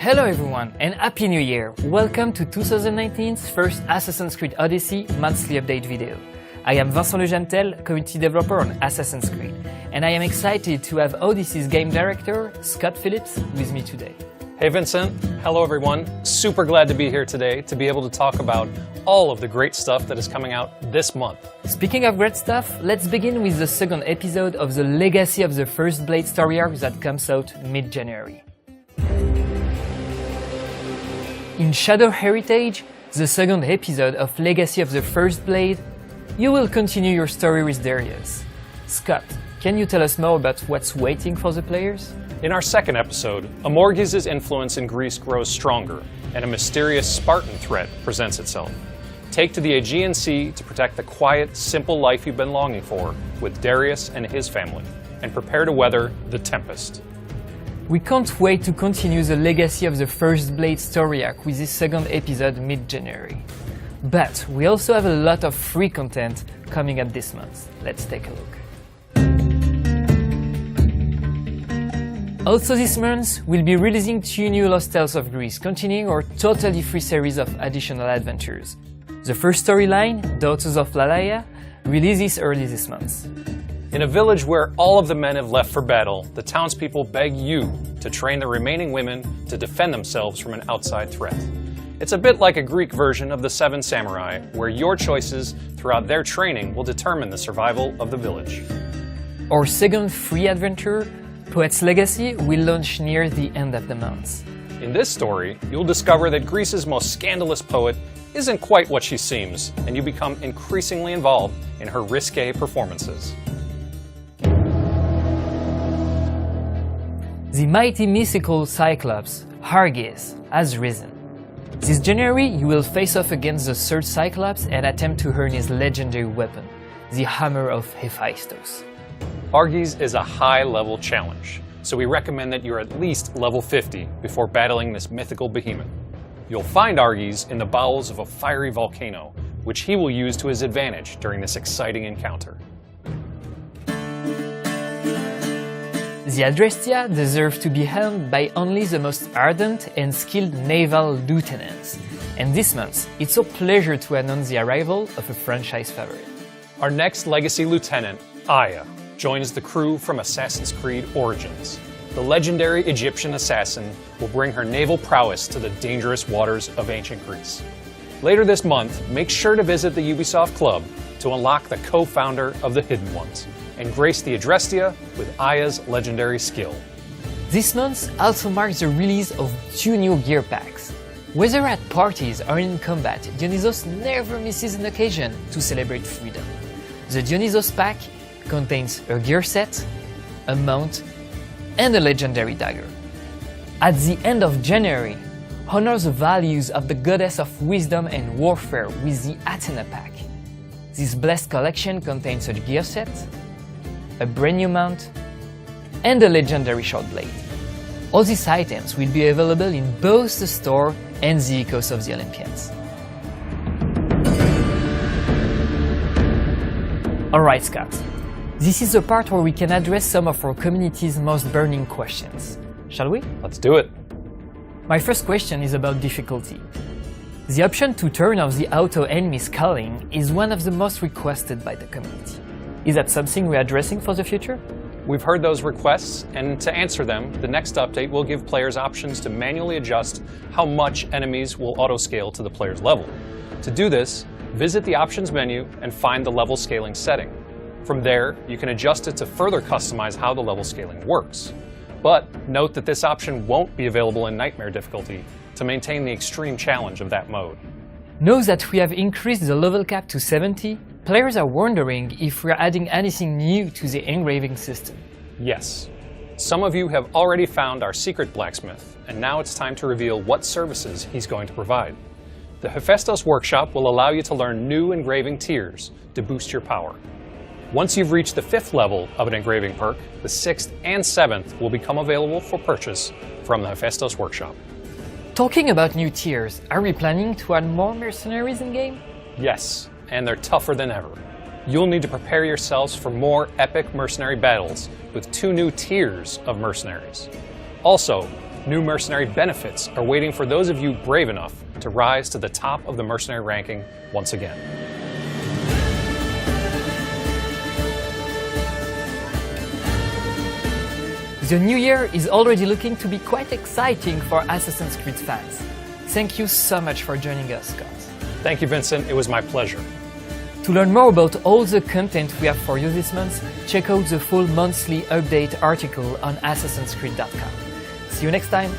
Hello everyone and Happy New Year! Welcome to 2019's first Assassin's Creed Odyssey monthly update video. I am Vincent Lejantel, community developer on Assassin's Creed, and I am excited to have Odyssey's game director, Scott Phillips, with me today. Hey Vincent, hello everyone. Super glad to be here today to be able to talk about all of the great stuff that is coming out this month. Speaking of great stuff, let's begin with the second episode of the Legacy of the First Blade story arc that comes out mid-January. In Shadow Heritage, the second episode of Legacy of the First Blade, you will continue your story with Darius. Scott, can you tell us more about what's waiting for the players? In our second episode, Amorges' influence in Greece grows stronger, and a mysterious Spartan threat presents itself. Take to the Aegean Sea to protect the quiet, simple life you've been longing for with Darius and his family, and prepare to weather the Tempest. We can't wait to continue the Legacy of the First Blade story arc with this second episode mid-January. But we also have a lot of free content coming up this month. Let's take a look. Also this month, we'll be releasing 2 new Lost Tales of Greece, continuing our totally free series of additional adventures. The first storyline, Daughters of Lalaya, releases early this month. In a village where all of the men have left for battle, the townspeople beg you to train the remaining women to defend themselves from an outside threat. It's a bit like a Greek version of the Seven Samurai, where your choices throughout their training will determine the survival of the village. Our second free adventure, Poet's Legacy, will launch near the end of the month. In this story, you'll discover that Greece's most scandalous poet isn't quite what she seems, and you become increasingly involved in her risque performances. The mighty mythical Cyclops, Aggiornamento, has risen. This January, you will face off against the third Cyclops and attempt to earn his legendary weapon, the Hammer of Hephaestus. Aggiornamento is a high-level challenge, so we recommend that you're at least level 50 before battling this mythical behemoth. You'll find Aggiornamento in the bowels of a fiery volcano, which he will use to his advantage during this exciting encounter. The Adrestia deserves to be held by only the most ardent and skilled naval lieutenants, and this month it's a pleasure to announce the arrival of a franchise favorite. Our next Legacy Lieutenant, ITA, joins the crew from Assassin's Creed Origins. The legendary Egyptian assassin will bring her naval prowess to the dangerous waters of ancient Greece. Later this month, make sure to visit the Ubisoft Club to unlock the co-founder of the Hidden Ones, and grace the Adrestia with ITA's legendary skill. This month also marks the release of 2 new gear packs. Whether at parties or in combat, Dionysos never misses an occasion to celebrate freedom. The Dionysos pack contains a gear set, a mount, and a legendary dagger. At the end of January, honor the values of the goddess of wisdom and warfare with the Athena pack. This blessed collection contains a gear set, a brand new mount, and a legendary short blade. All these items will be available in both the store and the Echoes of the Olympians. Alright Scott, this is the part where we can address some of our community's most burning questions. Shall we? Let's do it. My first question is about difficulty. The option to turn off the auto enemy sculling is one of the most requested by the community. Is that something we're addressing for the future? We've heard those requests, and to answer them, the next update will give players options to manually adjust how much enemies will auto-scale to the player's level. To do this, visit the Options menu and find the level scaling setting. From there, you can adjust it to further customize how the level scaling works. But note that this option won't be available in Nightmare difficulty to maintain the extreme challenge of that mode. Now that we have increased the level cap to 70, players are wondering if we're adding anything new to the engraving system. Yes. Some of you have already found our secret blacksmith, and now it's time to reveal what services he's going to provide. The Hephaestus workshop will allow you to learn new engraving tiers to boost your power. Once you've reached the 5th level of an engraving perk, the 6th and 7th will become available for purchase from the Hephaestus workshop. Talking about new tiers, are we planning to add more mercenaries in-game? Yes, and they're tougher than ever. You'll need to prepare yourselves for more epic mercenary battles with 2 new tiers of mercenaries. Also, New mercenary benefits are waiting for those of you brave enough to rise to the top of the mercenary ranking once again. The new year is already looking to be quite exciting for Assassin's Creed fans. Thank you so much for joining us, Scott. Thank you, Vincent. It was my pleasure. To learn more about all the content we have for you this month, check out the full monthly update article on AssassinsCreed.com. See you next time!